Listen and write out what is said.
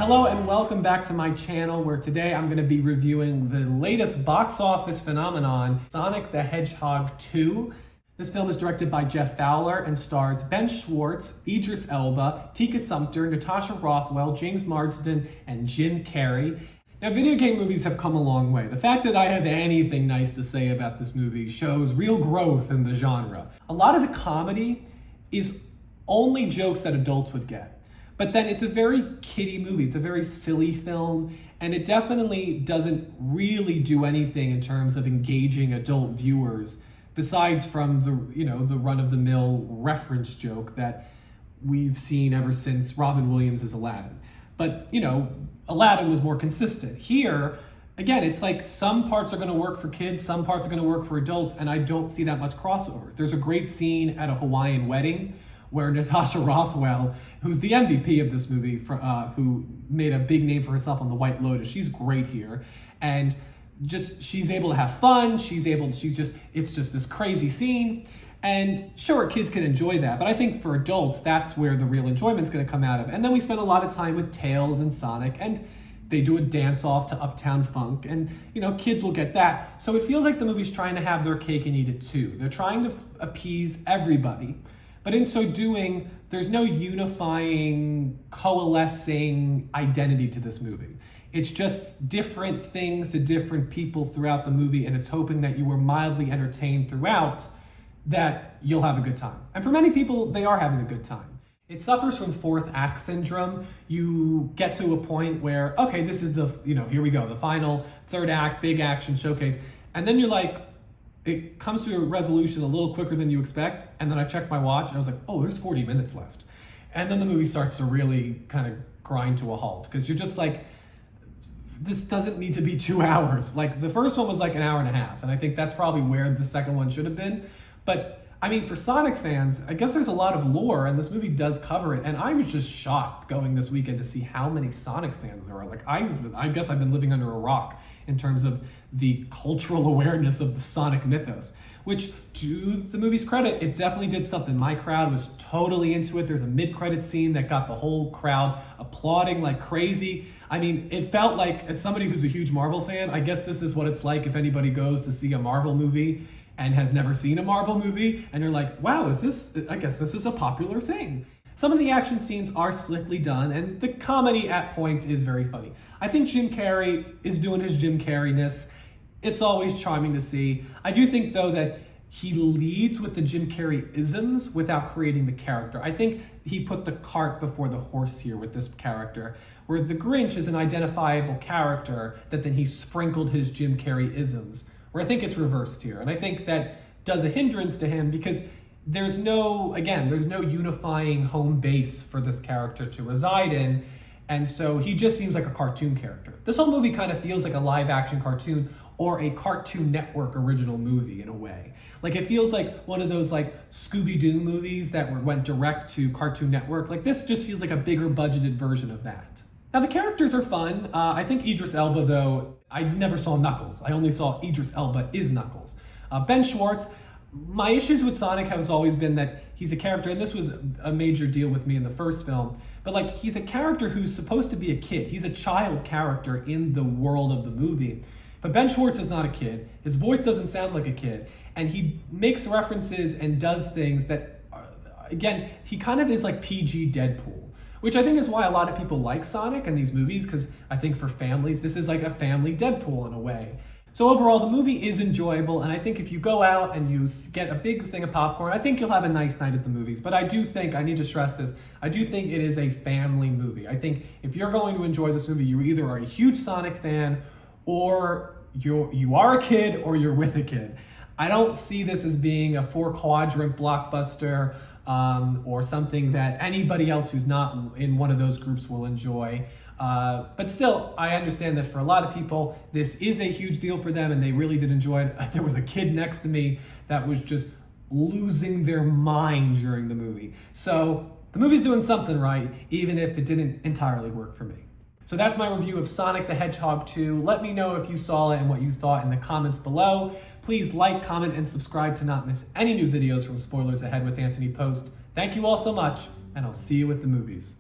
Hello and welcome back to my channel, where today I'm going to be reviewing the latest box office phenomenon, Sonic the Hedgehog 2. This film is directed by Jeff Fowler and stars Ben Schwartz, Idris Elba, Tika Sumpter, Natasha Rothwell, James Marsden, and Jim Carrey. Now, video game movies have come a long way. The fact that I have anything nice to say about this movie shows real growth in the genre. A lot of the comedy is only jokes that adults would get. But then it's a very kiddie movie. It's a very silly film, and it definitely doesn't really do anything in terms of engaging adult viewers, besides from the run-of-the-mill reference joke that we've seen ever since Robin Williams' Aladdin. But, Aladdin was more consistent. Here, again, it's like some parts are going to work for kids, some parts are going to work for adults, and I don't see that much crossover. There's a great scene at a Hawaiian wedding where Natasha Rothwell, who's the MVP of this movie, who made a big name for herself on The White Lotus, she's great here. And she's able to have fun, it's just this crazy scene. And sure, kids can enjoy that, but I think for adults, that's where the real enjoyment's gonna come out of. And then we spend a lot of time with Tails and Sonic, and they do a dance off to Uptown Funk, and kids will get that. So it feels like the movie's trying to have their cake and eat it too. They're trying to appease everybody. But in so doing, there's no unifying, coalescing identity to this movie. It's just different things to different people throughout the movie, and it's hoping that you were mildly entertained throughout, that you'll have a good time. And for many people, they are having a good time. It suffers from fourth act syndrome. You get to a point where, okay, this is here we go, the final third act, big action showcase. And then you're like, it comes to a resolution a little quicker than you expect, and then I checked my watch and I was like, oh, there's 40 minutes left. And then the movie starts to really kind of grind to a halt, because you're just like, this doesn't need to be 2 hours. Like, the first one was like an hour and a half, and I think that's probably where the second one should have been. But I mean, for Sonic fans, I guess there's a lot of lore, and this movie does cover it. And I was just shocked going this weekend to see how many Sonic fans there are. Like, I guess I've been living under a rock in terms of the cultural awareness of the Sonic mythos, which, to the movie's credit, it definitely did something. My crowd was totally into it. There's a mid-credit scene that got the whole crowd applauding like crazy. I mean, it felt like, as somebody who's a huge Marvel fan, I guess this is what it's like if anybody goes to see a Marvel movie and has never seen a Marvel movie, and you're like, wow, I guess this is a popular thing. Some of the action scenes are slickly done, and the comedy at points is very funny. I think Jim Carrey is doing his Jim Carrey-ness. It's always charming to see. I do think, though, that he leads with the Jim Carrey-isms without creating the character. I think he put the cart before the horse here with this character, where the Grinch is an identifiable character that then he sprinkled his Jim Carrey-isms, where I think it's reversed here. And I think that does a hindrance to him, because there's no unifying home base for this character to reside in. And so he just seems like a cartoon character. This whole movie kind of feels like a live action cartoon or a Cartoon Network original movie in a way. Like, it feels like one of those like Scooby-Doo movies that went direct to Cartoon Network. Like, this just feels like a bigger budgeted version of that. Now, the characters are fun. I think Idris Elba, though, I never saw Knuckles. I only saw Idris Elba is Knuckles. Ben Schwartz, my issues with Sonic has always been that he's a character, and this was a major deal with me in the first film, but like, he's a character who's supposed to be a kid. He's a child character in the world of the movie. But Ben Schwartz is not a kid. His voice doesn't sound like a kid. And he makes references and does things that, again, he kind of is like PG Deadpool, which I think is why a lot of people like Sonic and these movies, because I think for families, this is like a family Deadpool in a way. So overall, the movie is enjoyable, and I think if you go out and you get a big thing of popcorn, I think you'll have a nice night at the movies. But I do think, I need to stress this, I do think it is a family movie. I think if you're going to enjoy this movie, you either are a huge Sonic fan, or you are a kid, or you're with a kid. I don't see this as being a 4-quadrant blockbuster, or something that anybody else who's not in one of those groups will enjoy. But still, I understand that for a lot of people, this is a huge deal for them, and they really did enjoy it. There was a kid next to me that was just losing their mind during the movie. So the movie's doing something right, even if it didn't entirely work for me. So that's my review of Sonic the Hedgehog 2. Let me know if you saw it and what you thought in the comments below. Please like, comment, and subscribe to not miss any new videos from Spoilers Ahead with Anthony Post. Thank you all so much, and I'll see you at the movies.